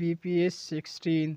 BPS 16।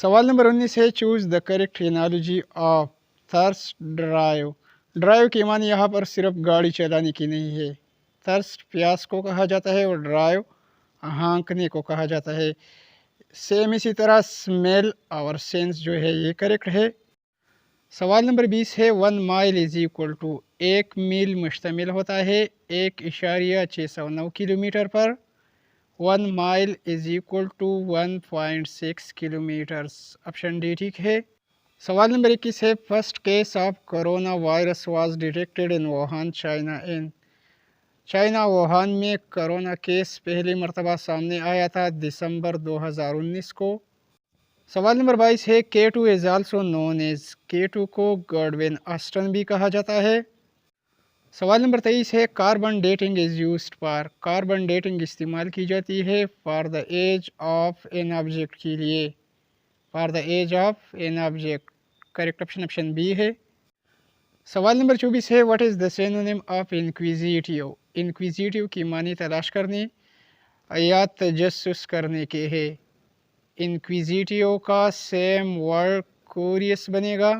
سوال نمبر 19 ہے choose the correct analogy of thirst drive. Drive کے معنی یہاں پر صرف گاڑی چلانے کی نہیں ہے. تھرسٹ پیاس کو کہا جاتا ہے اور ڈرائیو ہانکنے کو کہا جاتا ہے. سیم اسی طرح اسمیل اور سینس جو ہے یہ کریکٹ ہے. سوال نمبر 20 ہے 1 مائل از ایکول ٹو. 1 میل مشتمل ہوتا ہے 1.609 کلومیٹر پر. 1 mile is equal to 1.6 kilometres. Option D ٹھیک ہے. سوال نمبر 21 ہے first case of corona virus was detected in Wuhan China. China Wuhan میں کرونا کیس پہلی مرتبہ سامنے آیا تھا دسمبر 2019 کو. سوال نمبر 22 ہے K2 is also known as. K2 کو گارڈوین آسٹن بھی کہا جاتا ہے. سوال نمبر 23 ہے carbon dating is used for. Carbon dating استعمال کی جاتی ہے for the age of an object کے لیے. For the age of an object. Correct option B ہے. سوال نمبر 24 ہے what is the synonym of inquisitive. Inquisitive کی معنی تلاش کرنے یا تجسس کرنے کے ہے. انکویزیٹیو کا سیم ورڈ کوریس بنے گا.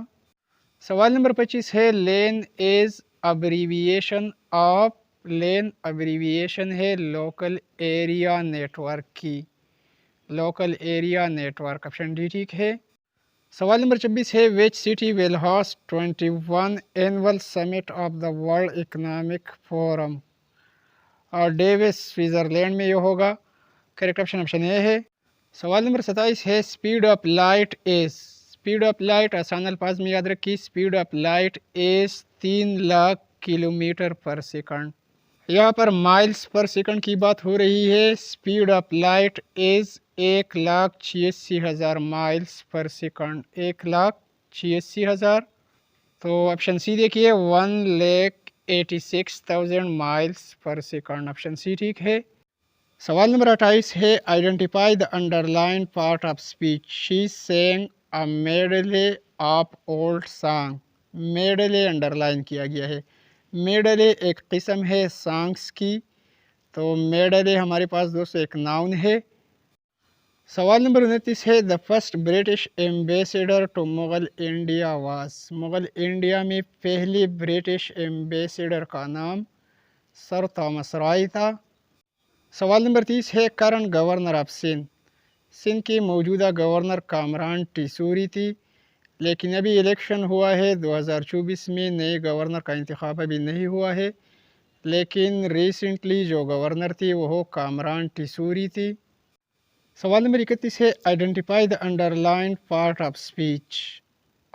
سوال نمبر 25 ہے LAN is abbreviation of. LAN abbreviation ہے لوکل ایریا نیٹورک کی. Local area network. Option D ٹھیک ہے. سوال نمبر 26 ہے which city will host 21 annual summit of the world economic forum. اور ڈیوس سوئٹزرلینڈ میں یہ ہوگا. کریکٹ آپشن اے ہے. سوال نمبر 27 ہے speed of light is. Speed of light آسان الفاظ میں یاد رکھیے. Speed of light is 3 lakh kilometre per second. یہاں پر مائلز پر سیکنڈ کی بات ہو رہی ہے. Speed of light is 1,86,000 miles per second. 1,86,000. تو آپشن سی دیکھیے 1,86,000 miles per second. Option C ٹھیک ہے. سوال نمبر 28 ہے identify the underline part of speech. She sang a medley of old song. Medley underline کیا گیا ہے. میڈلے ایک قسم ہے سانگس کی. تو میڈلے ہمارے پاس دوستو ایک ناؤن ہے. سوال نمبر 29 ہے the first British ambassador to Mughal India was. Mughal India میں پہلے برٹش ایمبیسیڈر کا نام سر تھامس رائے تھا. سوال نمبر 30 ہے current governor of Sindh. Sindh کے موجودہ گورنر کامران ٹیسوری تھی. لیکن ابھی الیکشن ہوا ہے 2024 میں. نئے گورنر کا انتخاب ابھی نہیں ہوا ہے. لیکن ریسنٹلی جو گورنر تھی وہ کامران ٹیسوری تھی. سوال نمبر 31 ہے identify the underline part of speech.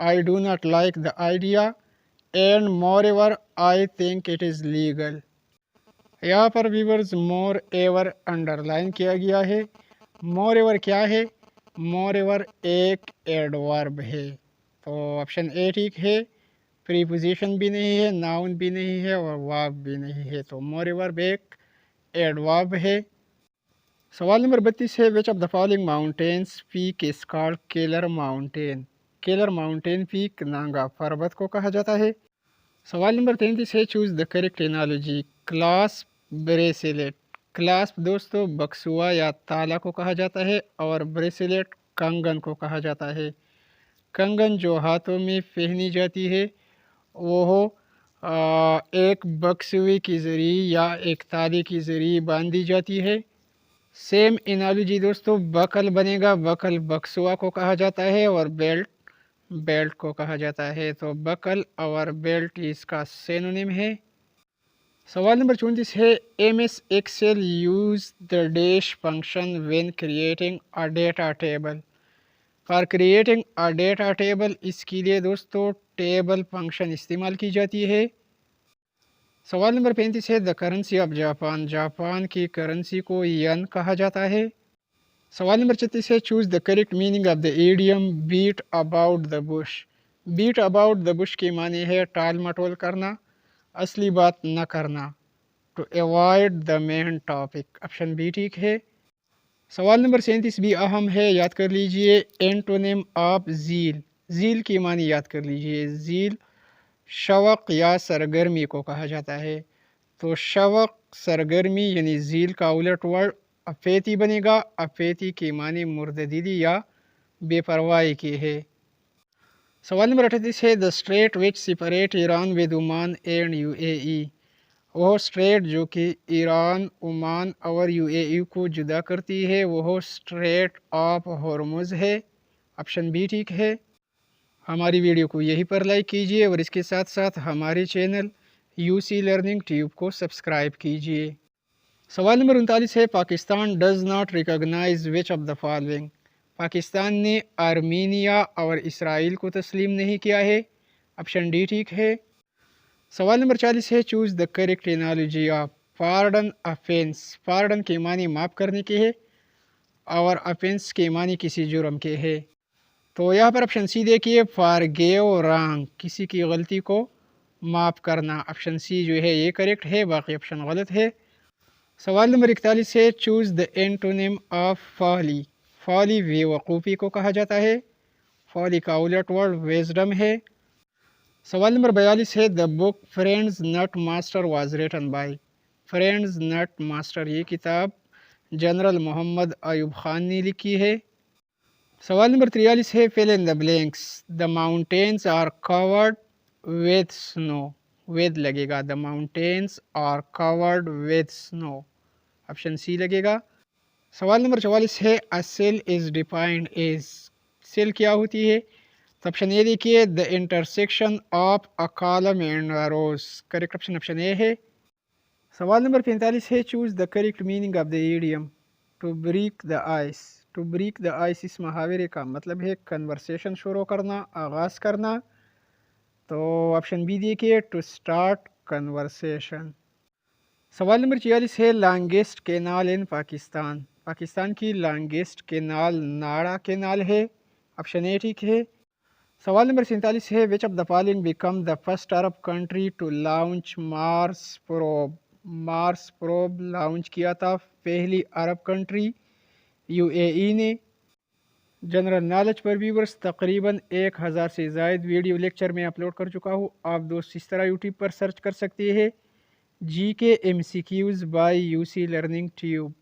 I do not like the idea and more ever I think it is legal. یہاں پر ویورز مور ایور انڈر لائن کیا گیا ہے. مور ایور کیا ہے؟ مور ایور ایک ایڈورب ہے. تو آپشن اے ٹھیک ہے. پریپوزیشن بھی نہیں ہے, ناؤن بھی نہیں ہے اور واب بھی نہیں ہے. تو مور ایور ایک ایڈورب ہے. سوال نمبر 32 ہے which of the following mountains peak is called killer mountain. Killer mountain peak Nanga Parbat کو کہا جاتا ہے. سوال نمبر 33 ہے choose the correct analogy. Clasp bracelet. Clasp دوستو بکسوا یا تالا کو کہا جاتا ہے اور بریسلیٹ کنگن کو کہا جاتا ہے. کنگن جو ہاتھوں میں پہنی جاتی ہے وہ ایک بکسوے کے ذریعے یا ایک تالے کے ذریعے باندھی جاتی ہے. سیم انالوجی دوستو بکل بنے گا. بکل بکسوا کو کہا جاتا ہے اور بیلٹ بیلٹ کو کہا جاتا ہے. تو بکل اور بیلٹ اس کا سینونیم ہے. سوال نمبر 34 ہے M S Excel use the dash function when creating a data table. For creating a data table اس کے لیے دوستو ٹیبل فنکشن استعمال کی جاتی ہے. سوال نمبر 35 ہے the currency of Japan. Japan کی کرنسی کو ین کہا جاتا ہے. سوال نمبر 36 ہے choose the correct meaning of the idiom bit about the bush. Bit about the bush کی معنی ہے ٹال مٹول کرنا, اصلی بات نہ کرنا. To avoid the main topic. Option B ٹھیک ہے. سوال نمبر 37 بھی اہم ہے, یاد کر لیجئے. اینٹونیم آف زیل. زیل کی معنی یاد کر لیجئے. زیل شوق یا سرگرمی کو کہا جاتا ہے. تو شوق سرگرمی یعنی زیل کا الٹ ورڈ افیتی بنے گا. افیتی کی معنی مرددلی یا بے پرواہی کی ہے۔ سوال نمبر 38 ہے the strait which separate Iran with Oman and U A E, وہ اسٹریٹ جو کہ ایران، عمان اور یو اے ای کو جدا کرتی ہے وہ اسٹریٹ آف ہارمز ہے۔ آپشن بی ٹھیک ہے۔ ہماری ویڈیو کو یہیں پر لائک کیجیے اور اس کے ساتھ ساتھ ہمارے channel U C learning tube کو سبسکرائب کیجیے۔ سوال نمبر 39 ہے Pakistan does not recognise which of the following, Pakistan نے آرمینیا اور اسرائیل کو تسلیم نہیں کیا ہے۔ آپشن ڈی ٹھیک ہے۔ سوال نمبر 40 ہے choose the correct analogy of pardon offence, pardon کے معنی معاف کرنے کے ہے اور افینس کے معنی کسی جرم کے ہے۔ تو یہاں پر آپشن سی دیکھیے فارگیو رانگ، کسی کی غلطی کو معاف کرنا، آپشن سی جو ہے یہ کریکٹ ہے، باقی آپشن غلط ہے۔ سوال نمبر 41 ہے چوز دا اینٹونیم آف فالی، فالی بے وقوفی کو کہا جاتا ہے، فالی کا الٹ ورڈ ویزڈم ہے۔ سوال نمبر 42 ہے the book friends not master was written by, friends not master یہ کتاب جنرل محمد ایوب خان نے لکھی ہے۔ سوال نمبر 43 ہے fill in the blanks, the mountains are covered with snow, with لگے گا، the mountains are covered with snow, option C لگے گا۔ سوال نمبر 44 ہے a cell is defined as, cell کیا ہوتی ہے؟ تو آپشن اے دیکھیے the intersection of a column and a rows, correct option option A ہے۔ سوال نمبر 45 ہے choose the correct meaning of the idiom to break the ice, to break the ice اس محاورے کا مطلب ہے کنورسیشن شروع کرنا، آغاز کرنا، تو آپشن بی دیکھیے ٹو اسٹارٹ کنورسیشن۔ سوال نمبر 46 ہے longest canal in Pakistan, Pakistan کی لانگیسٹ کینال ناڑا کینال ہے، آپشن اے ٹھیک ہے۔ سوال نمبر 47 ہے which of the following became the first Arab country to launch Mars probe, Mars probe launch کیا تھا پہلی عرب کنٹری یو اے ای نے۔ جنرل نالج پر ویورز تقریباً 1000 سے زائد ویڈیو لیکچر میں اپلوڈ کر چکا ہوں، آپ دوست اس طرح یوٹیوب پر سرچ کر سکتے ہیں G K M C Qs by U C learning Tube.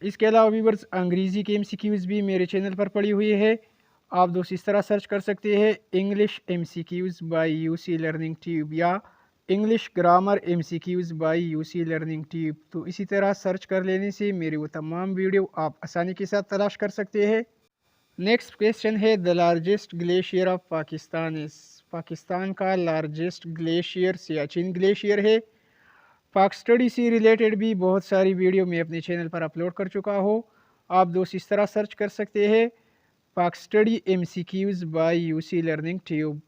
اس کے علاوہ ویورز انگریزی کے ایم سی کیوز بھی میرے چینل پر پڑی ہوئی ہے، آپ دوست اس طرح سرچ کر سکتے ہیں English M C Qs by U C learning Tube یا English grammar M C Qs by U C learning Tube, تو اسی طرح سرچ کر لینے سے میری وہ تمام ویڈیو آپ آسانی کے ساتھ تلاش کر سکتے ہیں۔ نیکسٹ کویسچن ہے the largest glacier of Pakistan is, Pakistan کا لارجسٹ گلیشیئر سیاچن گلیشیئر ہے۔ پاک اسٹڈی سے ریلیٹڈ بھی بہت ساری ویڈیو میں اپنے چینل پر اپلوڈ کر چکا ہوں، آپ دوست اس طرح سرچ کر سکتے ہیں Pak study M C Qs by U C learning tube.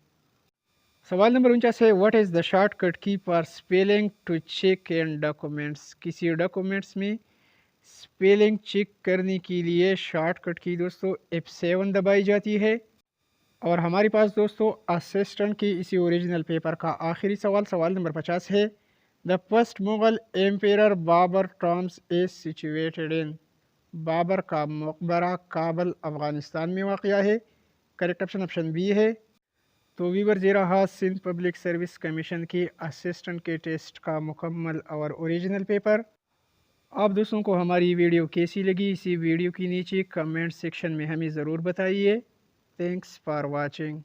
سوال نمبر 49 ہے what is the shortcut key for spelling to check in documents, کسی ڈاکومنٹس میں اسپیلنگ چیک کرنے کے لیے شارٹ کٹ کی دوستو F7 دبائی جاتی ہے۔ اور ہمارے پاس دوستو اسسٹنٹ کی اسی اوریجنل پیپر کا آخری سوال، سوال نمبر 50 ہے the first Mughal emperor Babur tombs is situated in, Babur کا مقبرہ کابل افغانستان میں واقع ہے، کریکٹ آپشن آپشن بی ہے۔ تو ویور یہ رہا سندھ پبلک سروس کمیشن کی اسسٹنٹ کے ٹیسٹ کا مکمل اور اوریجنل پیپر۔ آپ دوستوں کو ہماری ویڈیو کیسی لگی اسی ویڈیو کے نیچے کمنٹ سیکشن میں ہمیں ضرور بتائیے۔ Thanks for watching.